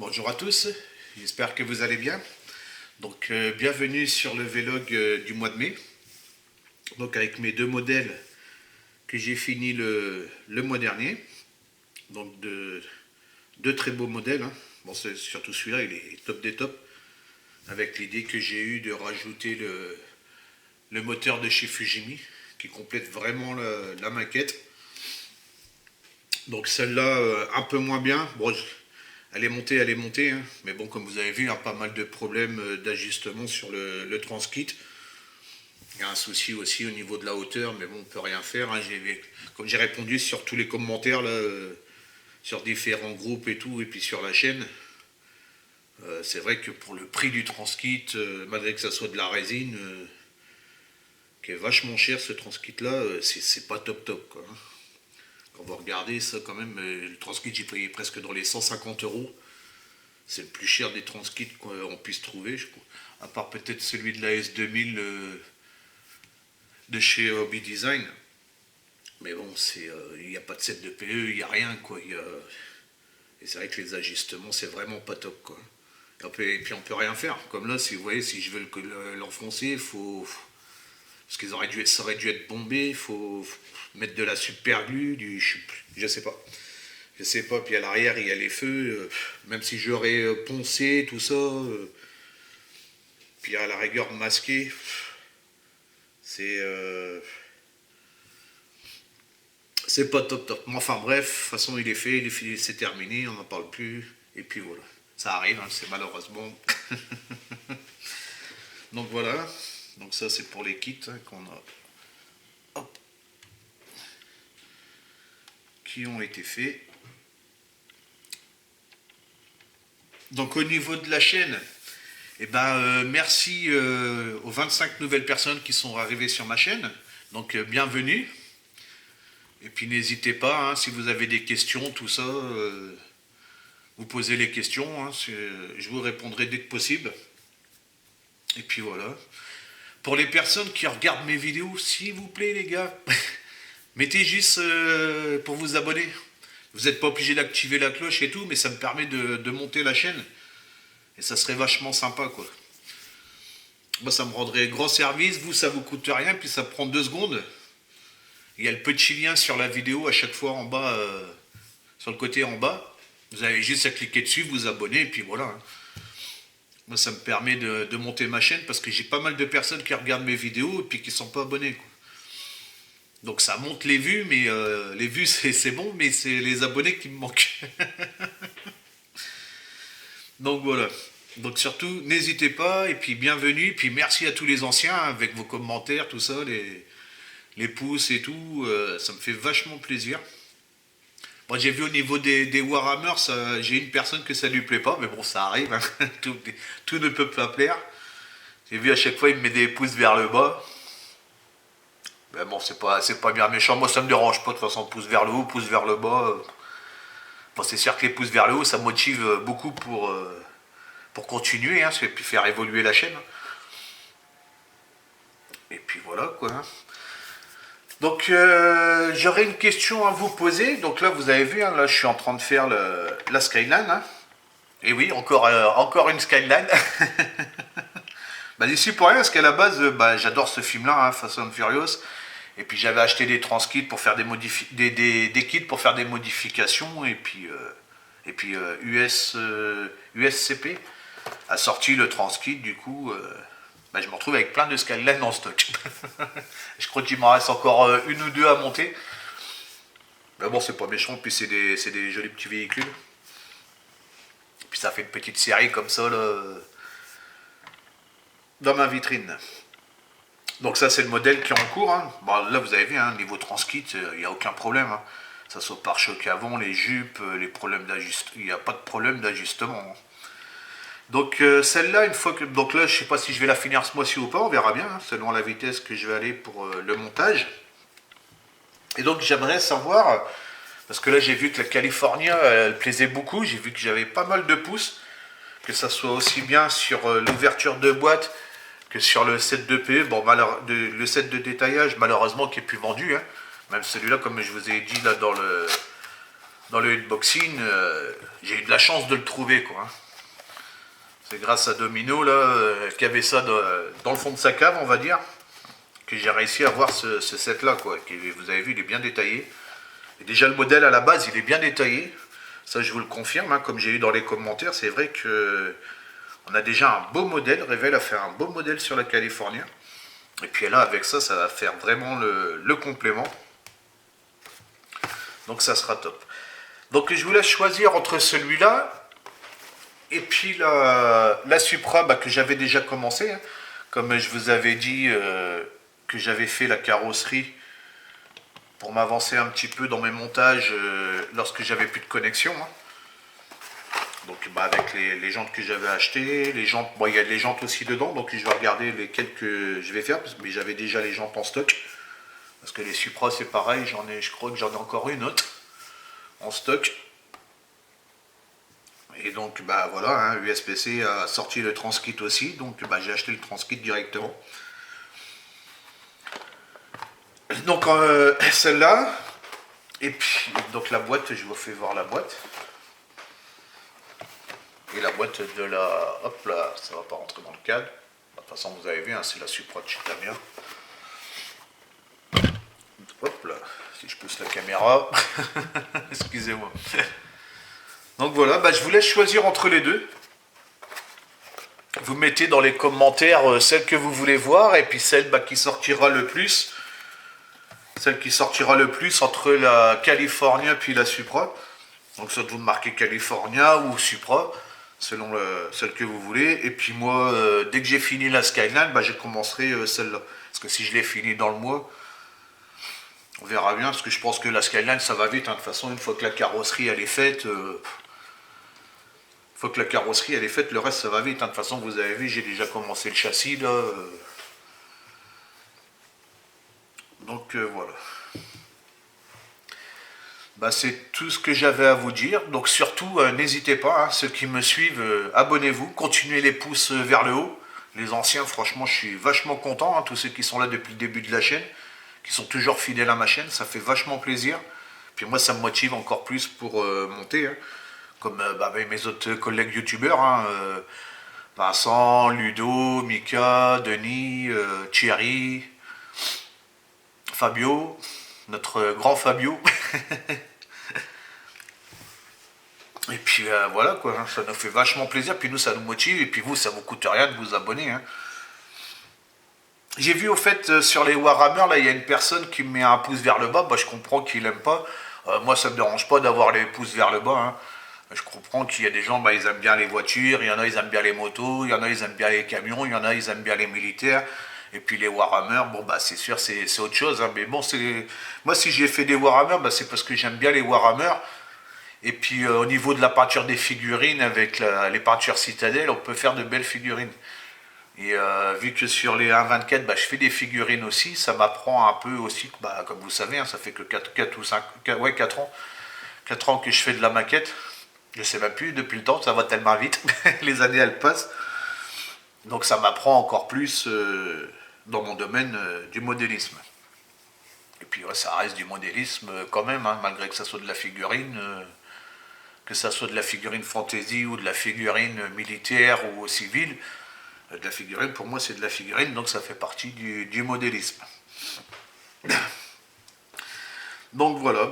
Bonjour à tous, j'espère que vous allez bien. Donc bienvenue sur le vlog du mois de mai. Donc avec mes deux modèles que j'ai fini le mois dernier. Donc deux très beaux modèles, hein. Bon, c'est surtout celui-là, il est top des tops. Avec l'idée que j'ai eue de rajouter le moteur de chez Fujimi qui complète vraiment la maquette. Donc celle-là un peu moins bien. Bon, elle est montée, hein. Mais bon, comme vous avez vu, il y a pas mal de problèmes d'ajustement sur le transkit. Il y a un souci aussi au niveau de la hauteur, mais bon, on peut rien faire, hein. Comme j'ai répondu sur tous les commentaires, là, sur différents groupes et tout, et puis sur la chaîne, c'est vrai que pour le prix du transkit, malgré que ça soit de la résine, qui est vachement cher ce transkit-là, c'est pas top top, quoi, hein. Quand vous regardez ça, quand même, le transkit, j'ai payé presque dans les 150 euros. C'est le plus cher des transkits qu'on puisse trouver, je crois. À part peut-être celui de la S2000 de chez Hobby Design. Mais bon, il n'y a pas de set de PE, il n'y a rien, quoi. Et c'est vrai que les ajustements, c'est vraiment pas top, quoi. Et puis on peut rien faire. Comme là, si vous voyez, si je veux l'enfoncer, il faut. Parce ça aurait dû être bombé, il faut mettre de la super glue, je sais pas. Je sais pas, puis à l'arrière il y a les feux, même si j'aurais poncé tout ça, puis à la rigueur masqué, c'est c'est pas top top. Mais enfin bref, de toute façon il est fait, il est fini, c'est terminé, on n'en parle plus, et puis voilà. Ça arrive, hein, c'est malheureusement. Donc voilà, donc ça c'est pour les kits, hein, qu'on a, hop, qui ont été faits. Donc au niveau de la chaîne, eh ben, merci aux 25 nouvelles personnes qui sont arrivées sur ma chaîne. Donc bienvenue. Et puis n'hésitez pas, hein, si vous avez des questions, tout ça, vous posez les questions, hein, je vous répondrai dès que possible. Et puis voilà. Pour les personnes qui regardent mes vidéos, s'il vous plaît les gars, mettez juste pour vous abonner. Vous n'êtes pas obligé d'activer la cloche et tout, mais ça me permet de monter la chaîne. Et ça serait vachement sympa, quoi. Moi, ça me rendrait grand service. Vous, ça vous coûte rien, puis ça prend 2 secondes. Il y a le petit lien sur la vidéo à chaque fois en bas, sur le côté en bas. Vous avez juste à cliquer dessus, vous abonner, et puis voilà, hein. Moi, ça me permet de monter ma chaîne parce que j'ai pas mal de personnes qui regardent mes vidéos et puis qui sont pas abonnés, quoi. Donc ça monte les vues, mais les vues c'est bon, mais c'est les abonnés qui me manquent. Donc voilà. Donc surtout, n'hésitez pas, et puis bienvenue, et puis merci à tous les anciens, hein, avec vos commentaires, tout ça, les pouces et tout, ça me fait vachement plaisir. Moi j'ai vu au niveau des Warhammer, j'ai une personne que ça lui plaît pas, mais bon ça arrive, hein. Tout ne peut pas plaire. J'ai vu à chaque fois il me met des pouces vers le bas. Mais bon c'est pas bien méchant, moi ça me dérange pas de toute façon, pouce vers le haut, pouce vers le bas. Bon c'est sûr que les pouces vers le haut ça motive beaucoup pour continuer, hein, et puis faire évoluer la chaîne. Et puis voilà quoi, hein. Donc j'aurais une question à vous poser. Donc là vous avez vu, hein, là je suis en train de faire la Skyline, hein. Et oui, encore une Skyline. Bah d'ici pour rien, parce qu'à la base, bah, j'adore ce film-là, hein, Fast and Furious. Et puis j'avais acheté des transkits pour faire des kits pour faire des modifications. Et puis USCP a sorti le transkit, du coup, bah, je me retrouve avec plein de Skyline en stock. Je crois qu'il m'en reste encore une ou deux à monter. Mais bon, c'est pas méchant, puis c'est des jolis petits véhicules. Puis ça fait une petite série comme ça là, dans ma vitrine. Donc ça c'est le modèle qui est en cours, hein. Bon, là vous avez vu, hein, niveau transkit, il n'y a aucun problème, hein. Ça soit pare-choc avant, les jupes, les problèmes d'ajustement, il n'y a pas de problème d'ajustement, hein. Donc celle-là, une fois que... Donc là, je ne sais pas si je vais la finir ce mois-ci ou pas, on verra bien, hein, selon la vitesse que je vais aller pour le montage. Et donc j'aimerais savoir, parce que là j'ai vu que la California, elle plaisait beaucoup, j'ai vu que j'avais pas mal de pouces, que ça soit aussi bien sur l'ouverture de boîte que sur le set de PE. Bon, le set de détaillage, malheureusement, qui est plus vendu, hein. Même celui-là, comme je vous ai dit là dans le hitboxing, j'ai eu de la chance de le trouver, quoi. C'est grâce à Domino, là, qui avait ça dans le fond de sa cave, on va dire, que j'ai réussi à avoir ce set-là, quoi. Vous avez vu, il est bien détaillé. Et déjà, le modèle, à la base, il est bien détaillé. Ça, je vous le confirme, hein, comme j'ai eu dans les commentaires. C'est vrai que on a déjà un beau modèle. Revel a fait un beau modèle sur la California. Et puis là, avec ça, ça va faire vraiment le complément. Donc ça sera top. Donc je vous laisse choisir entre celui-là et puis la Supra que j'avais déjà commencé. Hein. Comme je vous avais dit que j'avais fait la carrosserie pour m'avancer un petit peu dans mes montages lorsque j'avais plus de connexion. Hein. Donc avec les jantes que j'avais achetées, les jantes, il y a les jantes aussi dedans, donc je vais regarder lesquelles que je vais faire, mais j'avais déjà les jantes en stock. Parce que les Supra c'est pareil, je crois que j'en ai encore une autre en stock. Et donc voilà, hein, USPC a sorti le transkit aussi, donc j'ai acheté le transkit directement. Donc celle-là, et puis donc la boîte, je vous fais voir la boîte. Et la boîte de la... Hop là, ça va pas rentrer dans le cadre. De toute façon, vous avez vu, hein, c'est la Supra de chez Tamiya. Hop là, si je pousse la caméra. Excusez-moi. Donc voilà, je vous laisse choisir entre les deux. Vous mettez dans les commentaires celle que vous voulez voir et puis celle qui sortira le plus. Celle qui sortira le plus entre la California puis la Supra. Donc soit vous marquez California ou Supra, selon celle que vous voulez. Et puis moi, dès que j'ai fini la Skyline, je commencerai celle-là. Parce que si je l'ai fini dans le mois, on verra bien. Parce que je pense que la Skyline, ça va vite. Hein. De toute façon, une fois que la carrosserie elle est faite, le reste ça va vite. Hein. De toute façon, vous avez vu, j'ai déjà commencé le châssis là. Donc voilà. C'est tout ce que j'avais à vous dire. Donc surtout, n'hésitez pas, hein, ceux qui me suivent, abonnez-vous, continuez les pouces vers le haut. Les anciens, franchement, je suis vachement content. Hein, tous ceux qui sont là depuis le début de la chaîne, qui sont toujours fidèles à ma chaîne, ça fait vachement plaisir. Puis moi, ça me motive encore plus pour monter. Hein, comme avec mes autres collègues youtubeurs. Hein, Vincent, Ludo, Mika, Denis, Thierry, Fabio, notre grand Fabio. Et puis voilà quoi, hein, ça nous fait vachement plaisir, puis nous ça nous motive, et puis vous ça vous coûte rien de vous abonner. Hein. J'ai vu au fait sur les Warhammer, là il y a une personne qui me met un pouce vers le bas, je comprends qu'il aime pas. Moi ça me dérange pas d'avoir les pouces vers le bas. Hein. Je comprends qu'il y a des gens, ils aiment bien les voitures, il y en a ils aiment bien les motos, il y en a ils aiment bien les camions, il y en a ils aiment bien les militaires. Et puis les Warhammer, c'est sûr c'est autre chose. Hein. Mais bon, moi si j'ai fait des Warhammer, c'est parce que j'aime bien les Warhammer. Et puis au niveau de la peinture des figurines, avec les peintures citadelles, on peut faire de belles figurines. Et vu que sur les 1.24, je fais des figurines aussi, ça m'apprend un peu aussi, comme vous savez, hein, ça fait que 4 ou 5, 4 ans. 4 ans que je fais de la maquette. Je sais même plus, depuis le temps, ça va tellement vite. Les années, elles passent. Donc ça m'apprend encore plus dans mon domaine du modélisme. Et puis ça reste du modélisme quand même, hein, malgré que ça soit de la figurine. Que ça soit de la figurine fantasy ou de la figurine militaire ou civile, de la figurine, pour moi, c'est de la figurine, donc ça fait partie du modélisme. Donc voilà.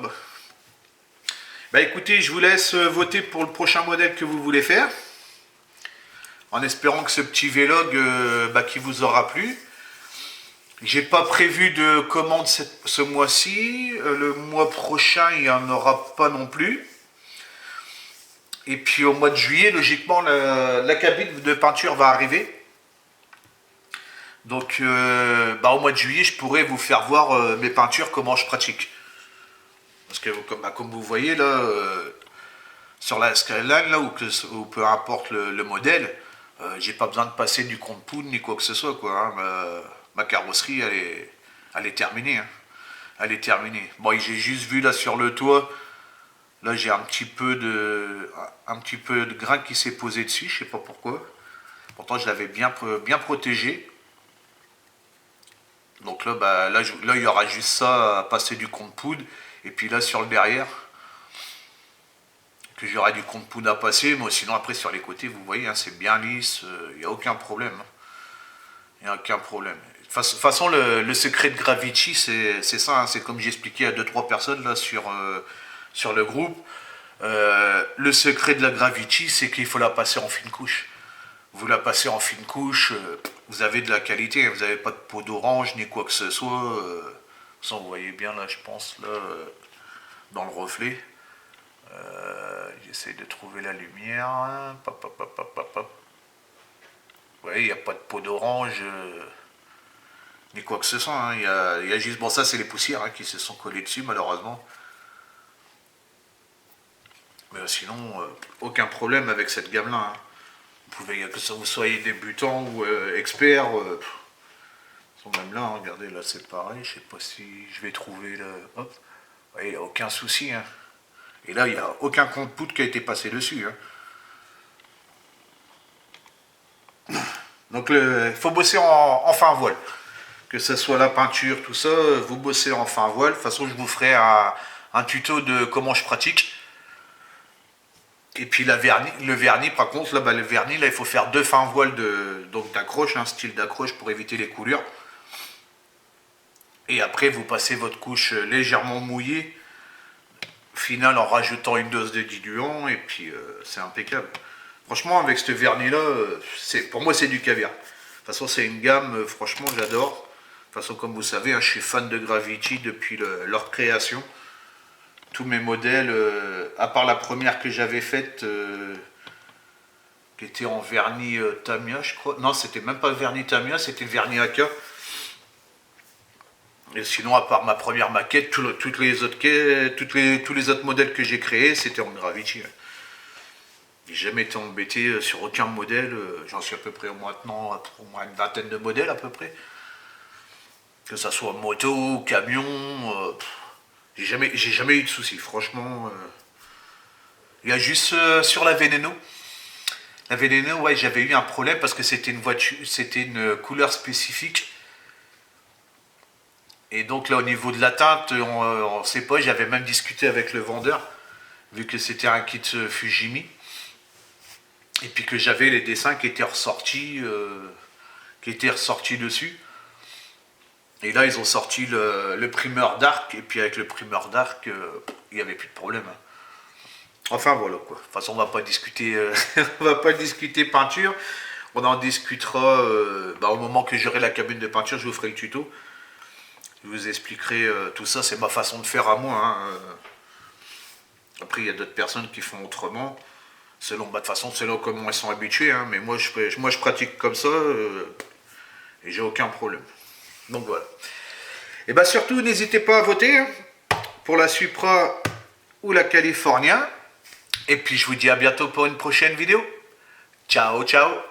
Écoutez, je vous laisse voter pour le prochain modèle que vous voulez faire, en espérant que ce petit vlog qui vous aura plu. J'ai pas prévu de commande ce mois-ci, le mois prochain, il n'y en aura pas non plus. Et puis au mois de juillet, logiquement, la cabine de peinture va arriver. Donc au mois de juillet, je pourrais vous faire voir mes peintures, comment je pratique. Parce que comme vous voyez là, sur la Skyline, là, ou peu importe le modèle, j'ai pas besoin de passer du compte poudre ni quoi que ce soit. Quoi, hein. Ma carrosserie, elle est terminée. Hein. Elle est terminée. Bon, j'ai juste vu là sur le toit. Là, j'ai un petit peu de grain qui s'est posé dessus, je sais pas pourquoi. Pourtant, je l'avais bien protégé. Donc là, là, il y aura juste ça à passer du compte poudre. Et puis là, sur le derrière, que j'aurai du contre-poudre à passer, mais sinon après sur les côtés, vous voyez, hein, c'est bien lisse, il n'y a aucun problème. Il n'y a aucun problème. De toute façon, le secret de Gravity, c'est ça, hein, c'est comme j'ai expliqué à 2-3 personnes là sur le groupe. Le secret de la Gravity, c'est qu'il faut la passer en fine couche. Vous la passez en fine couche, vous avez de la qualité, hein, vous n'avez pas de peau d'orange ni quoi que ce soit. Ça, vous voyez bien là, je pense, là, dans le reflet. J'essaie de trouver la lumière. Pop, pop, pop, pop, pop, pop. Vous voyez, il n'y a pas de peau d'orange, ni quoi que ce soit. Hein. Il y a juste, bon, ça, c'est les poussières hein, qui se sont collées dessus, malheureusement. Mais sinon, aucun problème avec cette gamme-là. Hein. Vous pouvez, que vous soyez débutant ou expert, même là, hein, regardez, là c'est pareil, je sais pas si je vais trouver le... Hop, il n'y a aucun souci. Hein. Et là, il n'y a aucun contre-poudre qui a été passé dessus. Hein. Donc, il faut bosser en fin voile. Que ce soit la peinture, tout ça, vous bossez en fin voile. De toute façon, je vous ferai un tuto de comment je pratique. Et puis le vernis, par contre, là, le vernis, là, il faut faire 2 fins voiles d'accroche, un style d'accroche pour éviter les coulures. Et après, vous passez votre couche légèrement mouillée, finale en rajoutant une dose de diluant, et puis c'est impeccable. Franchement, avec ce vernis-là, pour moi, c'est du caviar. De toute façon, c'est une gamme, franchement, j'adore. De toute façon, comme vous savez, hein, je suis fan de Gravity depuis leur création. Tous mes modèles, à part la première que j'avais faite, qui était en vernis Tamiya, je crois. Non, c'était même pas vernis Tamiya, c'était vernis Aka. Et sinon, à part ma première maquette, tous les autres modèles que j'ai créés, c'était en Gravity. J'ai jamais été embêté sur aucun modèle. J'en suis à peu près maintenant au moins une vingtaine de modèles à peu près. Que ça soit moto, camion. J'ai jamais eu de soucis, franchement. Il y a juste sur la Veneno. La Veneno, ouais, j'avais eu un problème parce que c'était une couleur spécifique. Et donc là, au niveau de la teinte, on ne sait pas, j'avais même discuté avec le vendeur, vu que c'était un kit Fujimi. Et puis que j'avais les dessins qui étaient ressortis dessus. Et là, ils ont sorti le primeur Dark, et puis avec le primeur Dark, il n'y avait plus de problème. Hein. Enfin, voilà quoi. De toute façon, on va pas discuter, on va pas discuter peinture. On en discutera au moment que j'aurai la cabine de peinture, je vous ferai le tuto. Je vous expliquerai tout ça, c'est ma façon de faire à moi. Hein. Après, il y a d'autres personnes qui font autrement. Selon, de toute façon, selon comment ils sont habitués. Hein. Mais moi, je pratique comme ça et j'ai aucun problème. Donc voilà. Et bien surtout, n'hésitez pas à voter hein, pour la Supra ou la California. Et puis je vous dis à bientôt pour une prochaine vidéo. Ciao, ciao.